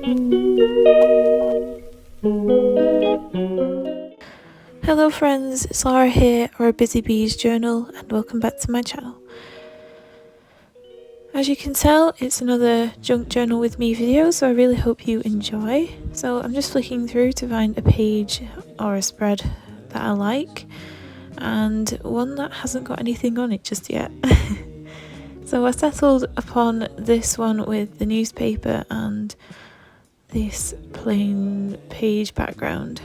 Hello friends, it's Laura here, or a Busy Bees Journal, and welcome back to my channel. As you can tell, it's another junk journal with me video, so I really hope you enjoy. So I'm just flicking through to find a page or a spread that I like, and one that hasn't got anything on it just yet. So I settled upon this one with the newspaper and this plain page background.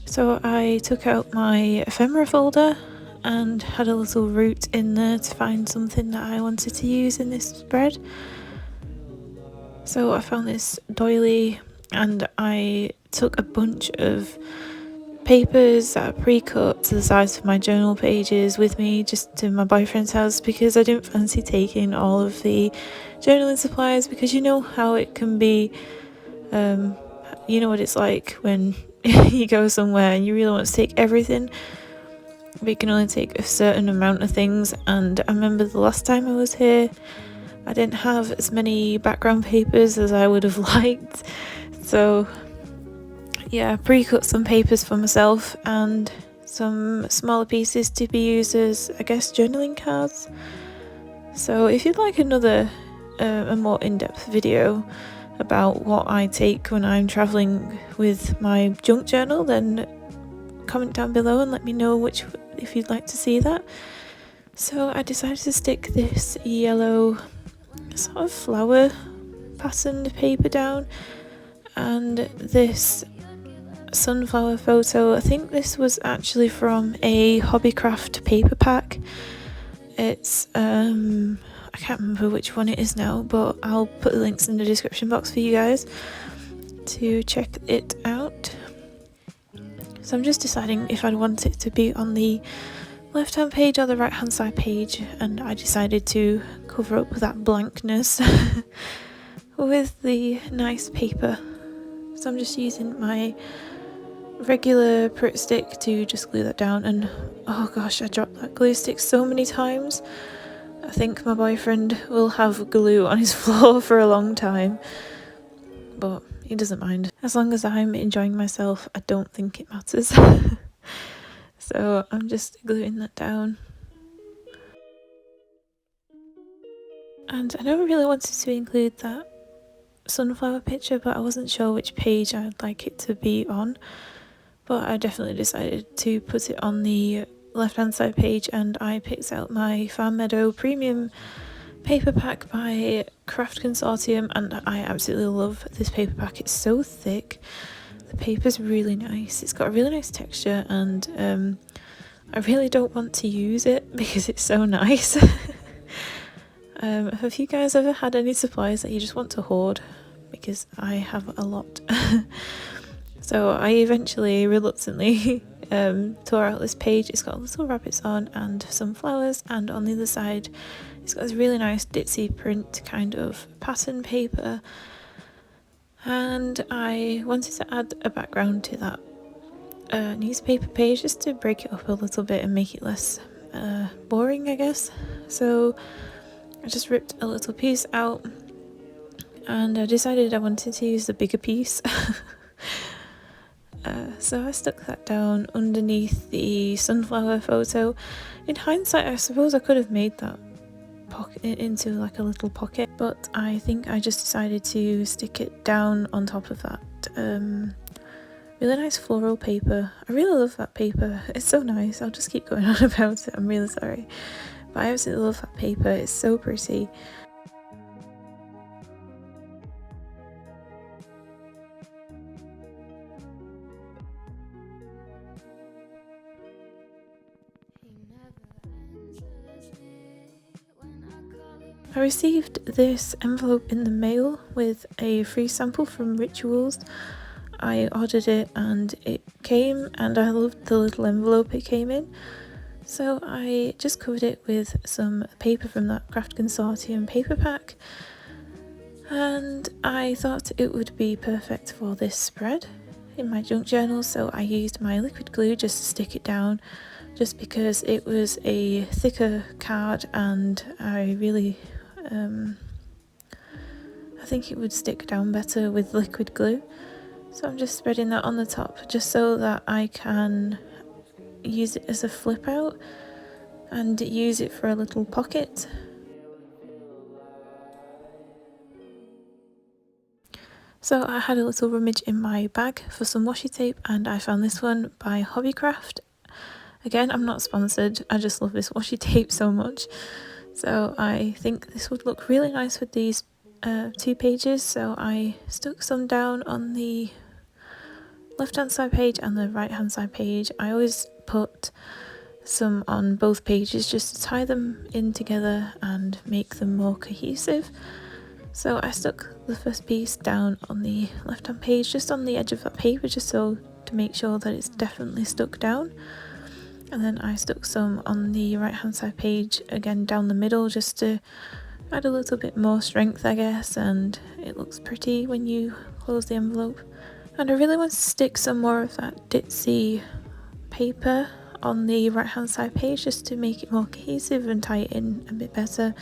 So I took out my ephemera folder and had a little route in there to find something that I wanted to use in this spread. So I found this doily and I took a bunch of papers that are pre-cut to the size of my journal pages with me just to my boyfriend's house because I didn't fancy taking all of the journaling supplies, because you know how it can be, you know what it's like when you go somewhere and you really want to take everything, but you can only take a certain amount of things. And I remember the last time I was here, I didn't have as many background papers as I would have liked, so yeah, I pre-cut some papers for myself and some smaller pieces to be used as, I guess, journaling cards. So if you'd like another a more in-depth video about what I take when I'm travelling with my junk journal, then comment down below and let me know if you'd like to see that. So I decided to stick this yellow sort of flower patterned paper down, and this sunflower photo. I think this was actually from a Hobbycraft paper pack. It's I can't remember which one it is now, but I'll put the links in the description box for you guys to check it out. So I'm just deciding if I'd want it to be on the left hand page or the right hand side page, and I decided to cover up that blankness with the nice paper. So I'm just using my regular Pritt stick to just glue that down, and oh gosh, I dropped that glue stick so many times. I think my boyfriend will have glue on his floor for a long time, but he doesn't mind. As long as I'm enjoying myself, I don't think it matters. So I'm just gluing that down. And I never really wanted to include that sunflower picture, but I wasn't sure which page I'd like it to be on. But I definitely decided to put it on the left hand side page, and I picked out my Farm Meadow Premium paper pack by Craft Consortium, and I absolutely love this paper pack. It's so thick, the paper's really nice, it's got a really nice texture, and I really don't want to use it because it's so nice. Have you guys ever had any supplies that you just want to hoard? Because I have a lot. So I eventually, reluctantly, tore out this page. It's got little rabbits on and some flowers, and on the other side it's got this really nice ditzy print kind of pattern paper, and I wanted to add a background to that newspaper page just to break it up a little bit and make it less boring, I guess. So I just ripped a little piece out, and I decided I wanted to use the bigger piece. So I stuck that down underneath the sunflower photo. In hindsight, I suppose I could have made that pocket into like a little pocket, but I think I just decided to stick it down on top of that really nice floral paper. I really love that paper, it's so nice. I'll just keep going on about it, I'm really sorry, but I absolutely love that paper, it's so pretty. I received this envelope in the mail with a free sample from Rituals. I ordered it and it came, and I loved the little envelope it came in. So I just covered it with some paper from that Craft Consortium paper pack, and I thought it would be perfect for this spread in my junk journal. So I used my liquid glue just to stick it down, just because it was a thicker card, and I think it would stick down better with liquid glue. So I'm just spreading that on the top just so that I can use it as a flip out and use it for a little pocket. So I had a little rummage in my bag for some washi tape and I found this one by Hobbycraft. Again, I'm not sponsored, I just love this washi tape so much. So I think this would look really nice with these 2 pages, so I stuck some down on the left hand side page and the right hand side page. I always put some on both pages just to tie them in together and make them more cohesive. So I stuck the first piece down on the left hand page, just on the edge of that paper, just so to make sure that it's definitely stuck down. And then I stuck some on the right hand side page again down the middle, just to add a little bit more strength, I guess, and it looks pretty when you close the envelope. And I really want to stick some more of that ditzy paper on the right hand side page just to make it more cohesive and tie it in a bit better.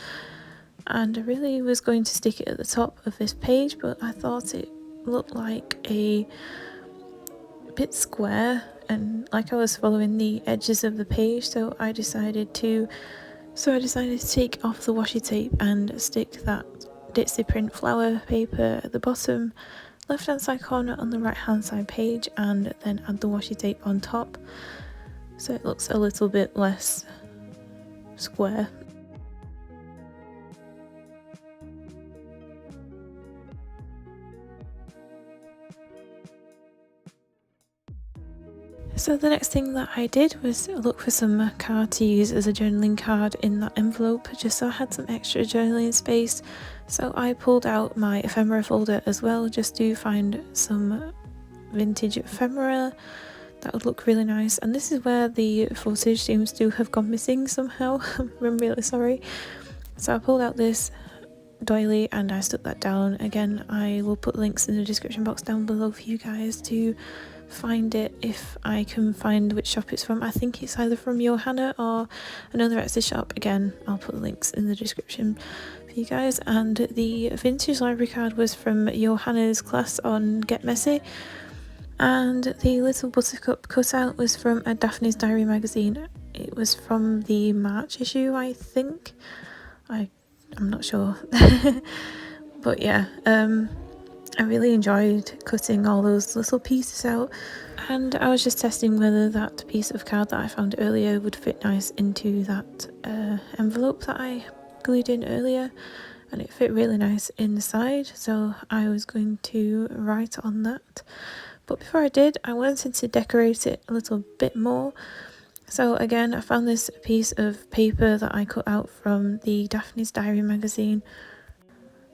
And I really was going to stick it at the top of this page, but I thought it looked like a bit square and like I was following the edges of the page, so I decided to take off the washi tape and stick that ditzy print flower paper at the bottom left hand side corner on the right hand side page, and then add the washi tape on top so it looks a little bit less square. So the next thing that I did was look for some card to use as a journaling card in that envelope, just so I had some extra journaling space. So I pulled out my ephemera folder as well, just to find some vintage ephemera that would look really nice. And this is where the footage seems to have gone missing somehow. I'm really sorry. So I pulled out this doily and I stuck that down. Again, I will put links in the description box down below for you guys to find it if I can find which shop it's from. I think it's either from Johanna or another Etsy shop. Again, I'll put links in the description for you guys. And the vintage library card was from Johanna's class on Get Messy, and the little buttercup cutout was from a Daphne's Diary magazine. It was from the March issue, I think. I'm not sure. But yeah, I really enjoyed cutting all those little pieces out, and I was just testing whether that piece of card that I found earlier would fit nice into that envelope that I glued in earlier, and it fit really nice inside, so I was going to write on that. But before I did, I wanted to decorate it a little bit more. So again, I found this piece of paper that I cut out from the Daphne's Diary magazine,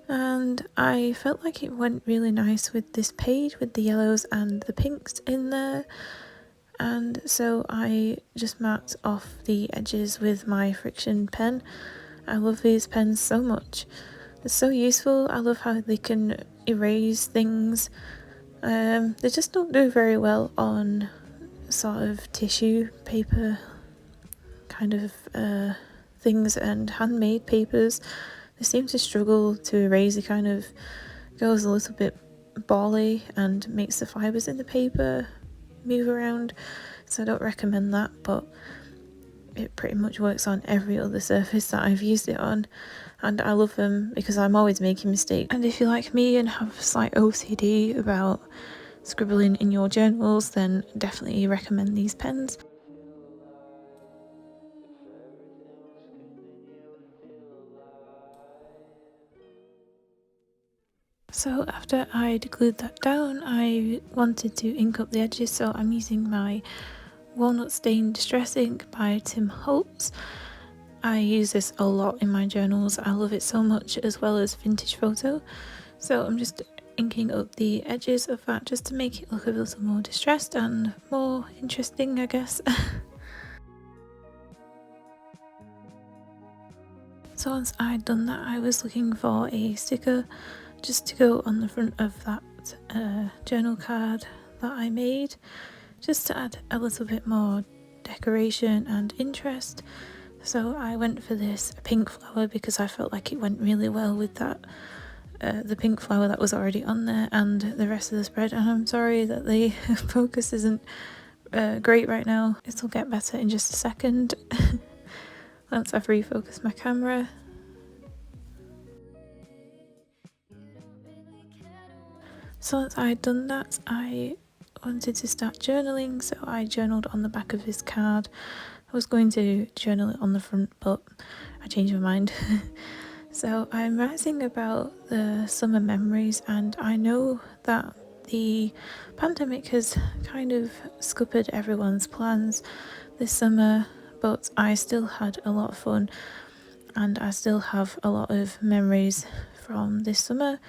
and I felt like it went really nice with this page with the yellows and the pinks in there. And so I just marked off the edges with my friction pen. I love these pens so much. They're so useful. I love how they can erase things. They just don't do very well on sort of tissue paper kind of things and handmade papers. They seem to struggle to erase. It kind of goes a little bit bally and makes the fibres in the paper move around, so I don't recommend that, but it pretty much works on every other surface that I've used it on, and I love them because I'm always making mistakes. And if you're like me and have a slight OCD about scribbling in your journals, then definitely recommend these pens. So after I'd glued that down, I wanted to ink up the edges, so I'm using my Walnut Stain Distress ink by Tim Holtz. I use this a lot in my journals. I love it so much, as well as Vintage Photo. So I'm just inking up the edges of that just to make it look a little more distressed and more interesting, I guess. So once I'd done that, I was looking for a sticker just to go on the front of that journal card that I made, just to add a little bit more decoration and interest. So I went for this pink flower because I felt like it went really well with that the pink flower that was already on there and the rest of the spread, and I'm sorry that the focus isn't great right now. It'll get better in just a second once I've refocused my camera. So once I'd done that, I wanted to start journaling, so I journaled on the back of this card. I was going to journal it on the front, but I changed my mind. So I'm writing about the summer memories, and I know that the pandemic has kind of scuppered everyone's plans this summer, but I still had a lot of fun, and I still have a lot of memories from this summer,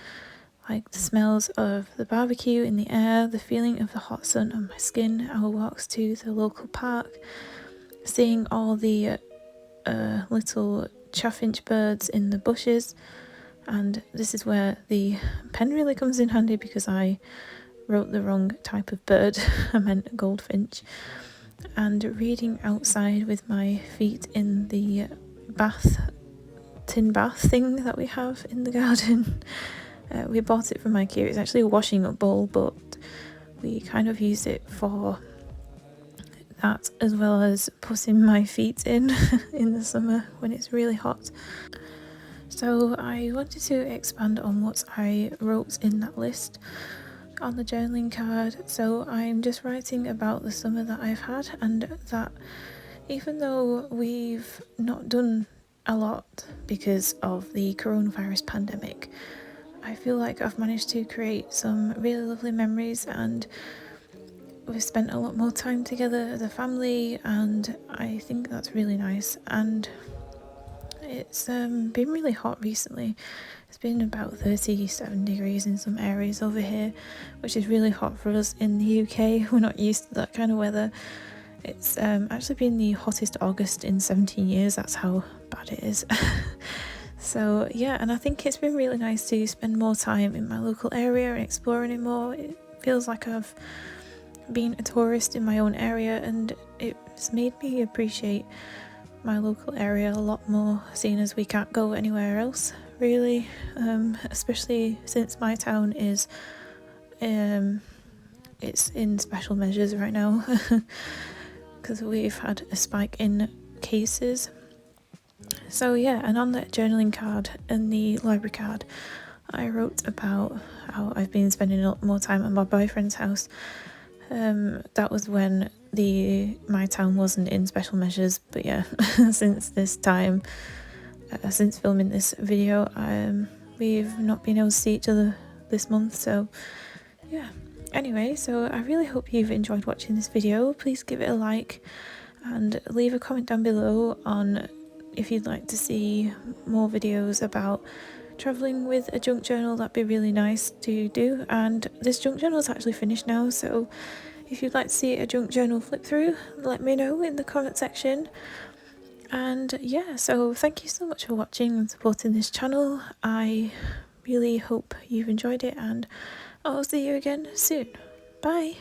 like the smells of the barbecue in the air, the feeling of the hot sun on my skin, our walks to the local park, seeing all the little chaffinch birds in the bushes. And this is where the pen really comes in handy, because I wrote the wrong type of bird. I meant a goldfinch. And reading outside with my feet in the tin bath thing that we have in the garden. We bought it from IKEA. It's actually a washing up bowl, but we kind of use it for that, as well as putting my feet in the summer when it's really hot. So I wanted to expand on what I wrote in that list on the journaling card. So I'm just writing about the summer that I've had, and that even though we've not done a lot because of the coronavirus pandemic, I feel like I've managed to create some really lovely memories, and we've spent a lot more time together as a family, and I think that's really nice. And it's been really hot recently. It's been about 37 degrees in some areas over here, which is really hot for us in the UK. We're not used to that kind of weather. It's actually been the hottest August in 17 years. That's how bad it is. So yeah, and I think it's been really nice to spend more time in my local area and exploring it more. It feels like I've been a tourist in my own area, and it's made me appreciate my local area a lot more, seeing as we can't go anywhere else really, especially since my town is it's in special measures right now because we've had a spike in cases. So yeah, and on that journaling card and the library card, I wrote about how I've been spending a lot more time at my boyfriend's house. That was when my town wasn't in special measures, but yeah, since this time, since filming this video, we've not been able to see each other this month, so yeah. Anyway, so I really hope you've enjoyed watching this video. Please give it a like and leave a comment down below on if you'd like to see more videos about travelling with a junk journal. That'd be really nice to do. And this junk journal is actually finished now, so if you'd like to see a junk journal flip through, let me know in the comment section. And yeah, so thank you so much for watching and supporting this channel. I really hope you've enjoyed it, and I'll see you again soon. Bye.